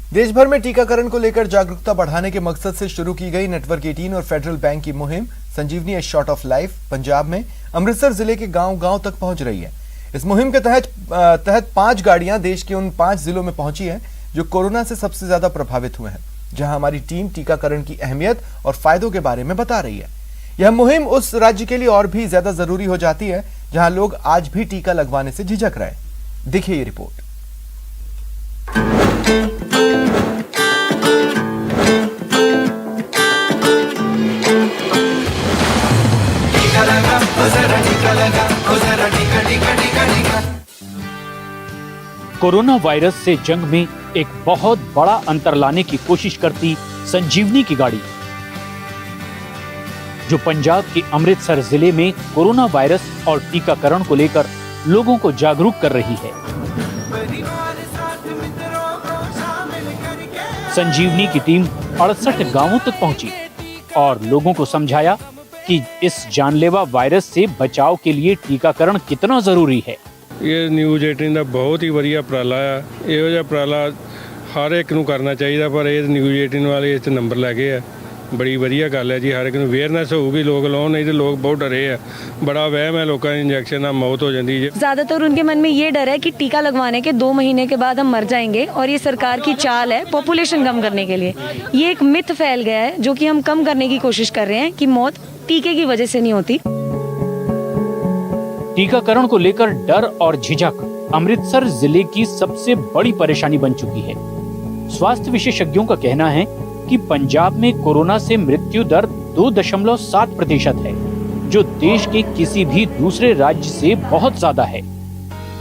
देश भर में टीकाकरण को लेकर जागरूकता बढ़ाने के मकसद से शुरू की गई नेटवर्क 18 और फेडरल बैंक की मुहिम संजीवनी ए शॉट ऑफ लाइफ पंजाब में अमृतसर जिले के गांव-गांव तक पहुंच रही है। इस मुहिम के तहत 5 गाड़ियां देश के उन 5 जिलों में पहुंची हैं जो कोरोना से सबसे ज्यादा प्रभावित हुए हैं, जहां हमारी टीम टीकाकरण की अहमियत और फायदों के बारे में बता रही है। यह मुहिम उस राज्य के लिए और भी ज्यादा जरूरी हो जाती है जहां लोग आज भी टीका लगवाने से झिझक रहे हैं। देखिए ये रिपोर्ट। कोरोना वायरस से जंग में एक बहुत बड़ा अंतर लाने की कोशिश करती संजीवनी की गाड़ी, जो पंजाब के अमृतसर जिले में कोरोना वायरस और टीकाकरण को लेकर लोगों को जागरूक कर रही है। संजीवनी की टीम 68 गांवों तक पहुंची और लोगों को समझाया कि इस जानलेवा वायरस से बचाव के लिए टीकाकरण कितना जरूरी है। ये न्यूज़ 18 ਦਾ बहुत ही ਵਧੀਆ ਉਪਰਾਲਾ ਆ। ਇਹੋ ਜਿਹਾ ਉਪਰਾਲਾ ਹਰ ਇੱਕ ਨੂੰ ਕਰਨਾ ਚਾਹੀਦਾ, ਪਰ ਇਹ न्यूज़ 18 ਵਾਲੇ ਇਸ 'ਚ ਨੰਬਰ ਲੈ ਗਏ ਆ। बड़ी वधिया गल है जी, हर एक नूं अवेयरनेस होगी, लोग लाओ, नहीं तो लोग बहुत डरे है। बड़ा वहम है लोगों की इंजेक्शन नाल मौत हो जाती है। ज़्यादातर उनके मन में ये डर है कि टीका लगवाने के 2 महीने के बाद हम मर जाएंगे और ये सरकार की चाल है पॉपुलेशन कम करने के लिए। ये एक मिथ फैल गया है जो कि हम कम करने की कोशिश कर रहे हैं कि मौत टीके की वजह से नहीं होती। टीकाकरण को लेकर डर और झिझक अमृतसर जिले की सबसे बड़ी परेशानी बन चुकी है। स्वास्थ्य विशेषज्ञों का कहना है कि पंजाब में कोरोना से मृत्यु दर 2.7% है, जो देश के किसी भी दूसरे राज्य से बहुत ज्यादा है।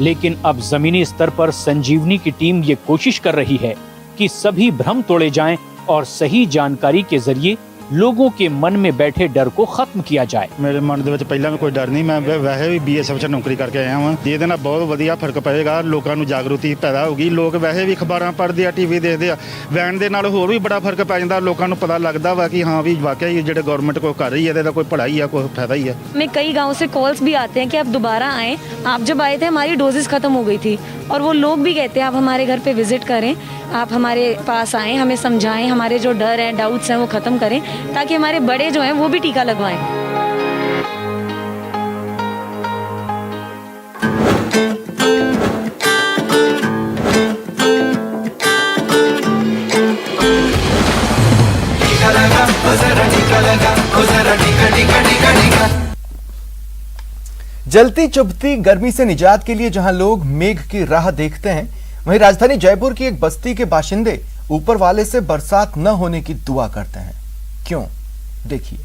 लेकिन अब जमीनी स्तर पर संजीवनी की टीम ये कोशिश कर रही है कि सभी भ्रम तोड़े जाएं और सही जानकारी के जरिए लोगों के मन में बैठे डर को खत्म किया जाए। मेरे मन ਦੇ ਵਿੱਚ ਪਹਿਲਾਂ ਵੀ ਕੋਈ ਡਰ ਨਹੀਂ, ਮੈਂ ਵੈਸੇ ਵੀ BSF 'ਚ ਨੌਕਰੀ ਕਰਕੇ ਆਇਆ ਹਾਂ। ਇਹਦੇ ਨਾਲ ਬਹੁਤ ਵਧੀਆ ਫਰਕ ਪਏਗਾ, ਲੋਕਾਂ ਨੂੰ ਜਾਗਰੂਕਤੀ ਪੈਦਾ ਹੋਊਗੀ। ਲੋਕ ਵੈਸੇ ਵੀ ਖਬਰਾਂ ਪੜ੍ਹਦੇ ਆ, ਟੀਵੀ ਦੇਖਦੇ ਆ। ਵੈਨ ਦੇ ਨਾਲ ਹੋਰ ਵੀ ਬੜਾ ਫਰਕ ਪੈ ਜਾਂਦਾ, ਲੋਕਾਂ ਨੂੰ ਪਤਾ ਲੱਗਦਾ ਵਾ ਕਿ ਹਾਂ ਵੀ ਵਾਕਿਆ ਹੀ ਜਿਹੜੇ ਗਵਰਨमेंट को कर रही है ਇਹਦਾ ਕੋਈ पढ़ाई है, कोई फायदा ही है। हमें कई गाँव से कॉल्स भी आते हैं कि आप दोबारा आएँ, आप जब आए थे हमारी डोजेस खत्म हो गई थी। और वो लोग भी कहते हैं आप हमारे घर पे विजिट करें, आप हमारे पास आएँ, हमें समझाएं, हमारे जो डर हैं, डाउट्स हैं वो ख़त्म करें, ताकि हमारे बड़े जो हैं वो भी टीका लगवाएं। जलती चुभती गर्मी से निजात के लिए जहां लोग मेघ की राह देखते हैं, वहीं राजधानी जयपुर की एक बस्ती के बाशिंदे ऊपर वाले से बरसात न होने की दुआ करते हैं। क्यों? देखिए।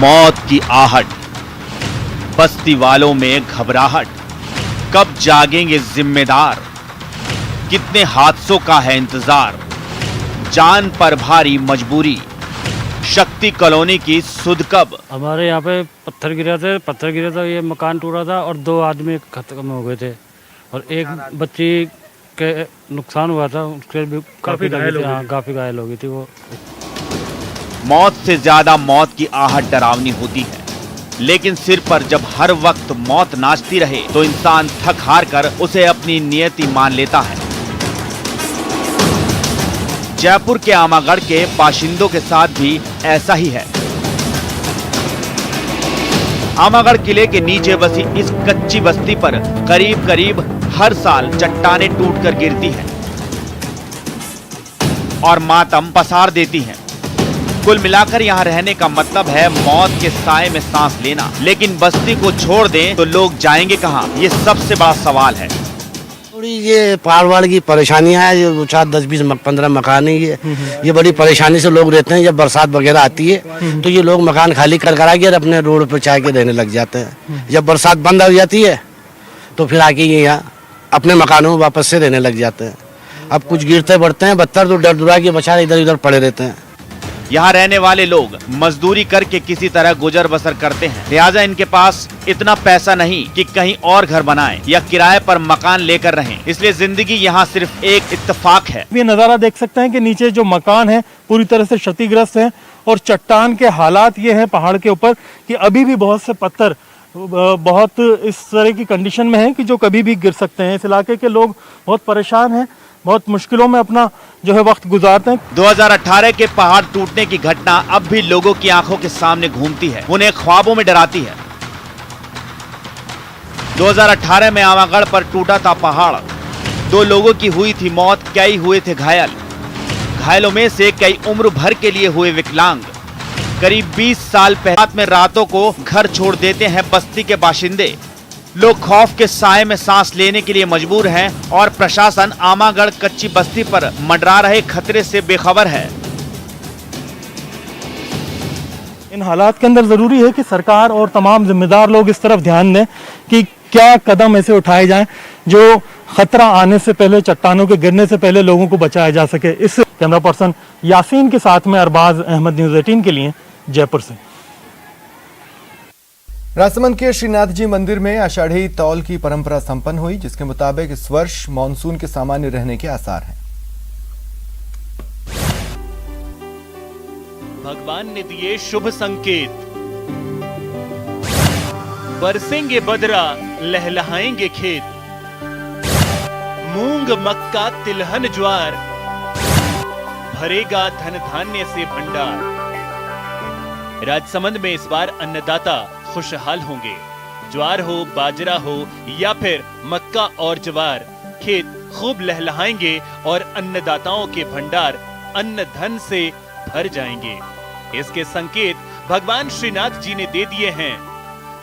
मौत की आहट, बस्ती वालों में घबराहट, कब जागेंगे जिम्मेदार, कितने हादसों का है इंतजार, जान पर भारी मजबूरी, शक्ति कॉलोनी की सुध कब। हमारे यहाँ पे पत्थर गिरा था, ये मकान टूटा था और 2 आदमी खत्म हो गए थे और एक बच्ची के नुकसान हुआ था, उसके भी काफी घायल हो गई थी वो। मौत से ज्यादा मौत की आहट डरावनी होती है, लेकिन सिर पर जब हर वक्त मौत नाचती रहे तो इंसान थक हार कर उसे अपनी नियति मान लेता है। जयपुर के आमागढ़ के बाशिंदों के साथ भी ऐसा ही है। आमागढ़ किले के नीचे बसी इस कच्ची बस्ती पर करीब करीब हर साल चट्टानें टूटकर गिरती हैं और मातम पसार देती हैं। कुल मिलाकर यहाँ रहने का मतलब है मौत के साए में सांस लेना। लेकिन बस्ती को छोड़ दें तो लोग जाएंगे कहाँ, ये सबसे बड़ा सवाल है। थोड़ी ये पहाड़ की परेशानियां है, जो 4, 10, 20, 15 मकान है, ये बड़ी परेशानी से लोग रहते हैं। जब बरसात वगैरह आती है तो ये लोग मकान खाली कर आके अपने रोड पर चाह के रहने लग जाते हैं। जब बरसात बंद हो जाती है तो फिर आके ये यहाँ अपने मकानों में वापस से रहने लग जाते हैं। अब कुछ गिरते बढ़ते हैं, बदतर तो डर दुरा के बेचारे इधर उधर पड़े रहते हैं। यहाँ रहने वाले लोग मजदूरी करके किसी तरह गुजर बसर करते हैं, लिहाजा इनके पास इतना पैसा नहीं कि कहीं और घर बनाएं या किराए पर मकान लेकर रहें। इसलिए जिंदगी यहाँ सिर्फ एक इत्तेफाक है। ये नज़ारा देख सकते हैं कि नीचे जो मकान है पूरी तरह से क्षतिग्रस्त हैं और चट्टान के हालात ये हैं पहाड़ के ऊपर कि अभी भी बहुत से पत्थर बहुत इस तरह की कंडीशन में हैं कि जो कभी भी गिर सकते हैं। इस इलाके के लोग बहुत परेशान हैं। बहुत मुश्किलों में अपना जो है वक्त गुजारते हैं। 2018 के पहाड़ टूटने की घटना अब भी लोगों की आंखों के सामने घूमती है, उन्हें ख्वाबों में डराती है। 2018 में आवागढ़ पर टूटा था पहाड़, 2 लोगों की हुई थी मौत, कई हुए थे घायल। घायलों में से कई उम्र भर के लिए हुए विकलांग। करीब 20 साल पहले में रातों को घर छोड़ देते हैं बस्ती के बाशिंदे। लोग खौफ के साए में सांस लेने के लिए मजबूर हैं और प्रशासन आमागढ़ कच्ची बस्ती पर मंडरा रहे खतरे से बेखबर है। इन हालात के अंदर जरूरी है कि सरकार और तमाम जिम्मेदार लोग इस तरफ ध्यान दें कि क्या कदम ऐसे उठाए जाएं जो खतरा आने से पहले, चट्टानों के गिरने से पहले लोगों को बचाया जा सके। इस कैमरा पर्सन यासीन के साथ में अरबाज अहमद, न्यूज़ 18 के लिए जयपुर से। राजसमंद के श्रीनाथ जी मंदिर में आषाढ़ी तौल की परंपरा संपन्न हुई, जिसके मुताबिक इस वर्ष मानसून के सामान्य रहने के आसार हैं। भगवान ने दिए शुभ संकेत, बरसेंगे बदरा, लहलहाएंगे खेत, मूंग मक्का तिलहन ज्वार, भरेगा धन धान्य से भंडार। राजसमंद में इस बार अन्नदाता खुशहाल होंगे। ज्वार हो, बाजरा हो या फिर मक्का और ज्वार, खेत खूब लहलहाएंगे और अन्नदाताओं के भंडार अन्न धन से भर जाएंगे। इसके संकेत भगवान श्रीनाथ जी ने दे दिए हैं।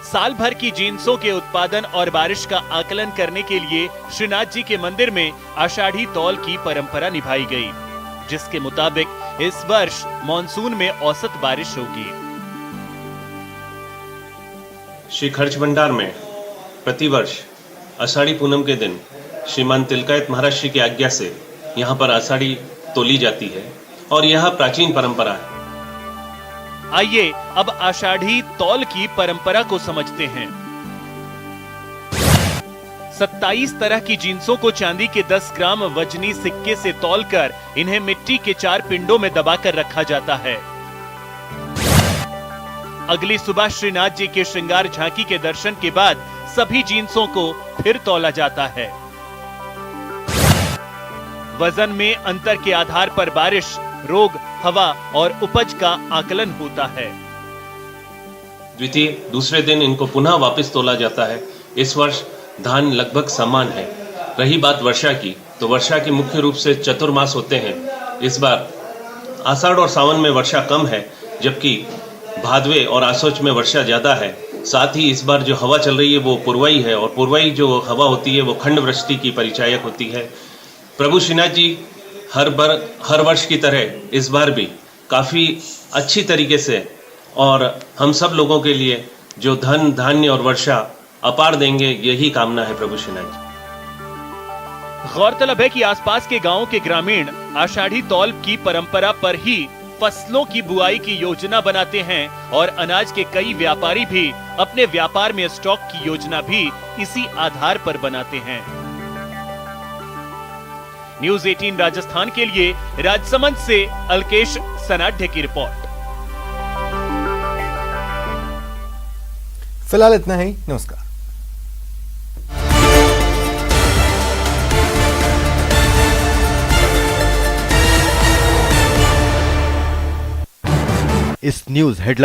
साल भर की जिन्सों के उत्पादन और बारिश का आकलन करने के लिए श्रीनाथ जी के मंदिर में आषाढ़ी तौल की परंपरा निभाई गई, जिसके मुताबिक इस वर्ष मानसून में औसत बारिश होगी। श्री खर्च भंडार में प्रतिवर्ष आषाढ़ी पूनम के दिन श्रीमान तिलकायत महाराज श्री की आज्ञा से यहाँ पर आषाढ़ी तोली जाती है और यह प्राचीन परंपरा है। आइए अब आषाढ़ी तौल की परंपरा को समझते हैं। 27 तरह की जिन्सों को चांदी के 10 ग्राम वजनी सिक्के से तौलकर इन्हें मिट्टी के 4 पिंडों में दबाकर रखा जाता है। अगली सुबह श्रीनाथ जी के श्रृंगार झांकी के दर्शन के बाद सभी जिन्सों को फिर तौला जाता है। वजन में अंतर के आधार पर बारिश, रोग, हवा और उपज का आकलन होता है। द्वितीय दूसरे दिन इनको पुनः वापस तोला जाता है। इस वर्ष धान लगभग समान है। रही बात वर्षा की, तो वर्षा के मुख्य रूप से चतुर्मास होते हैं। इस बार आषाढ़ और सावन में वर्षा कम है, जबकि भादवे और आसोच में वर्षा ज्यादा है। साथ ही इस बार जो हवा चल रही है वो पूर्वाई है, और पूर्वाई जो हवा होती है वो खंड वृष्टि की परिचायक होती है। प्रभु श्रीनाथ जी हर वर्ष की तरह इस बार भी काफी अच्छी तरीके से और हम सब लोगों के लिए जो धन, धान्य और वर्षा अपार देंगे, यही कामना है प्रभु श्रीनाथ जी। गौरतलब है कि आसपास के गांवों के ग्रामीण आषाढ़ी तौल की परंपरा पर ही फसलों की बुआई की योजना बनाते हैं और अनाज के कई व्यापारी भी अपने व्यापार में स्टॉक की योजना भी इसी आधार पर बनाते हैं। न्यूज़ 18 राजस्थान के लिए राजसमंद से अलकेश सनाढ्य की रिपोर्ट। फिलहाल इतना ही, नमस्कार। इस न्यूज हेडलाइन